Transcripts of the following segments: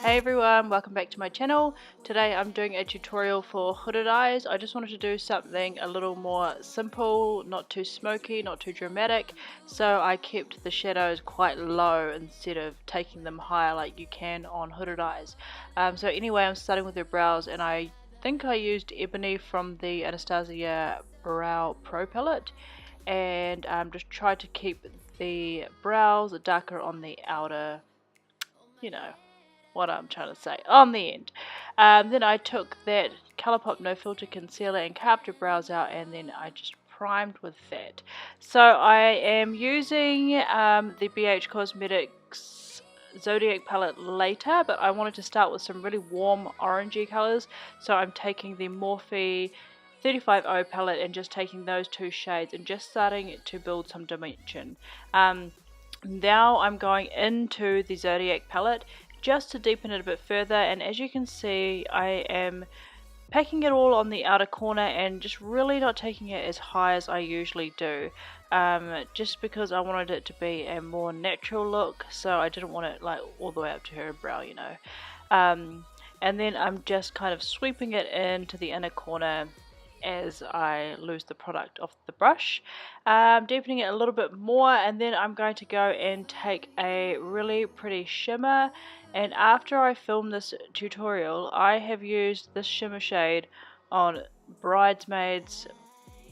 Hey everyone, welcome back to my channel. Today I'm doing a tutorial for hooded eyes. I just wanted to do something a little more simple, not too smoky, not too dramatic. So I kept the shadows quite low instead of taking them higher like you can on hooded eyes. So anyway, I'm starting with the brows, and I think I used Ebony from the Anastasia Brow Pro palette. And just tried to keep the brows darker on the outer, you know what I'm trying to say, on the end. Then I took that Colourpop No Filter Concealer and carved your brows out, and then I just primed with that. So I am using the BH Cosmetics Zodiac palette later, but I wanted to start with some really warm orangey colours. So I'm taking the Morphe 35O palette and just taking those two shades and just starting to build some dimension. Now I'm going into the Zodiac palette just to deepen it a bit further, and as you can see I am packing it all on the outer corner and just really not taking it as high as I usually do, just because I wanted it to be a more natural look, so I didn't want it like all the way up to her brow, you know. And then I'm just kind of sweeping it into the inner corner as I lose the product off the brush, deepening it a little bit more, and then I'm going to go and take a really pretty shimmer. And after I film this tutorial, I have used this shimmer shade on bridesmaids,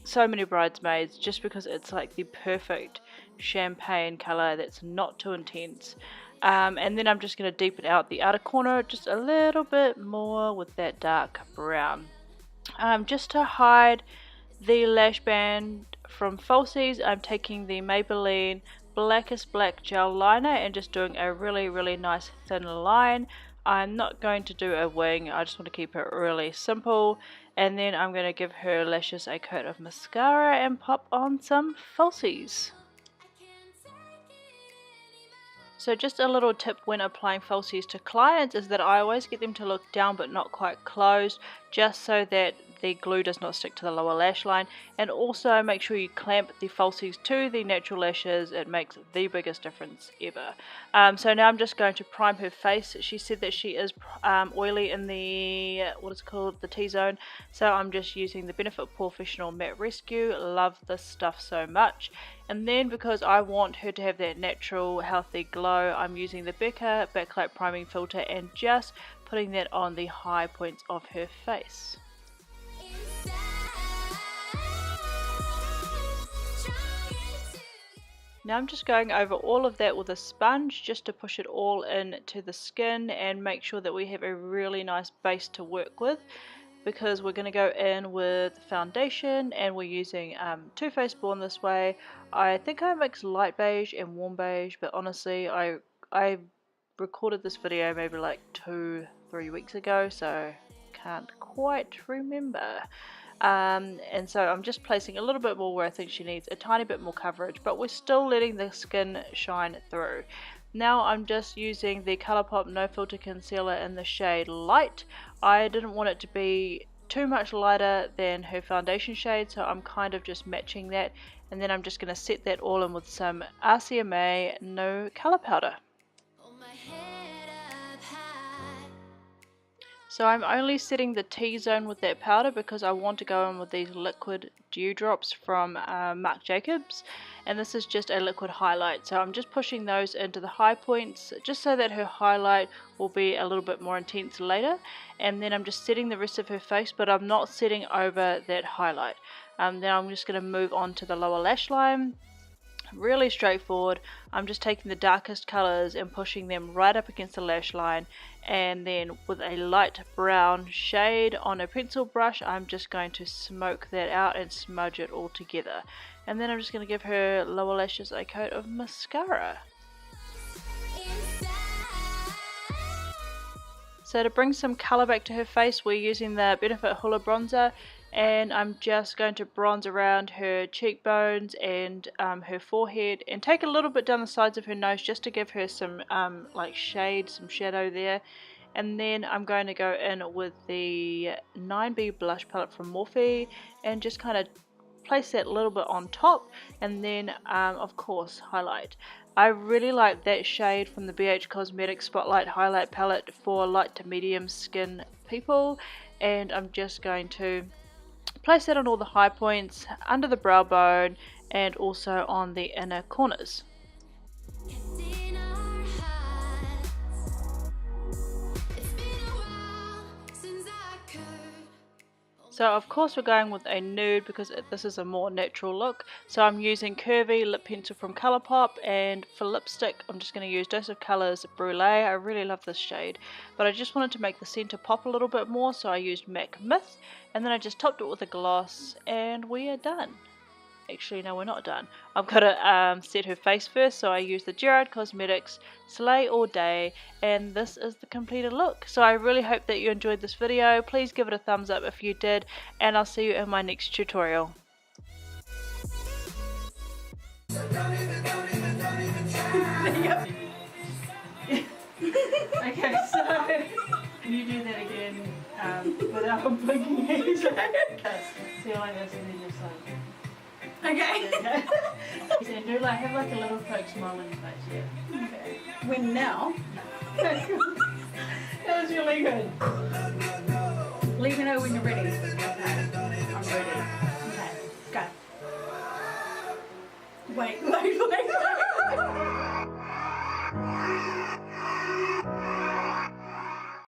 so many bridesmaids, just because it's like the perfect champagne color that's not too intense. And then I'm just going to deepen out the outer corner just a little bit more with that dark brown. Just to hide the lash band from falsies, I'm taking the Maybelline Blackest black gel liner and just doing a really nice thin line. I'm not going to do a wing, I just want to keep it really simple. And then I'm going to give her lashes a coat of mascara and pop on some falsies. So just a little tip when applying falsies to clients is that I always get them to look down but not quite closed, just so that the glue does not stick to the lower lash line. And also make sure you clamp the falsies to the natural lashes. It makes the biggest difference ever. So now I'm just going to prime her face. She said that she is oily in the, what is called, the T-zone. So I'm just using the Benefit Professional Matte Rescue. Love this stuff so much. And then because I want her to have that natural healthy glow, I'm using the Becca Backlight Priming Filter and just putting that on the high points of her face. Now I'm just going over all of that with a sponge just to push it all into the skin and make sure that we have a really nice base to work with, because we're going to go in with foundation and we're using Too Faced Born This Way. I think I mixed light beige and warm beige, but honestly I recorded this video maybe like 2-3 weeks ago, so can't quite remember. And so I'm just placing a little bit more where I think she needs a tiny bit more coverage, but we're still letting the skin shine through. Now I'm just using the Colourpop No Filter Concealer in the shade Light. I didn't want it to be too much lighter than her foundation shade, so I'm kind of just matching that. And then I'm just going to set that all in with some RCMA No Colour Powder. So I'm only setting the T-zone with that powder because I want to go in with these liquid dewdrops from Marc Jacobs, and this is just a liquid highlight, so I'm just pushing those into the high points just so that her highlight will be a little bit more intense later. And then I'm just setting the rest of her face, but I'm not setting over that highlight. Then I'm just going to move on to the lower lash line. Really straightforward. I'm just taking the darkest colors and pushing them right up against the lash line, and then with a light brown shade on a pencil brush I'm just going to smoke that out and smudge it all together. And then I'm just going to give her lower lashes a coat of mascara. So to bring some color back to her face, we're using the Benefit Hoola bronzer, and I'm just going to bronze around her cheekbones and her forehead, and take a little bit down the sides of her nose just to give her some like shade, some shadow there. And then I'm going to go in with the 9B blush palette from Morphe and just kind of place that a little bit on top, and then of course highlight. I really like that shade from the BH Cosmetics Spotlight Highlight Palette for light to medium skin people, and I'm just going to place that on all the high points, under the brow bone, and also on the inner corners. So of course we're going with a nude because this is a more natural look. So I'm using Curvii lip pencil from Colourpop, and for lipstick I'm just going to use Dose of Colours Brûlée. I really love this shade, but I just wanted to make the centre pop a little bit more, so I used MAC Myth, and then I just topped it with a gloss, and we are done. Actually, no, we're not done. I've got to set her face first, so I use the Gerard Cosmetics Slay All Day, and this is the completed look. So I really hope that you enjoyed this video. Please give it a thumbs up if you did, and I'll see you in my next tutorial. Okay, so can you do that again without blinking your eyes? See, like this, and then just like. Okay. And do like, have like a little fake smile on your face, yeah. Okay. When now? That was really good. Let me know when you're ready.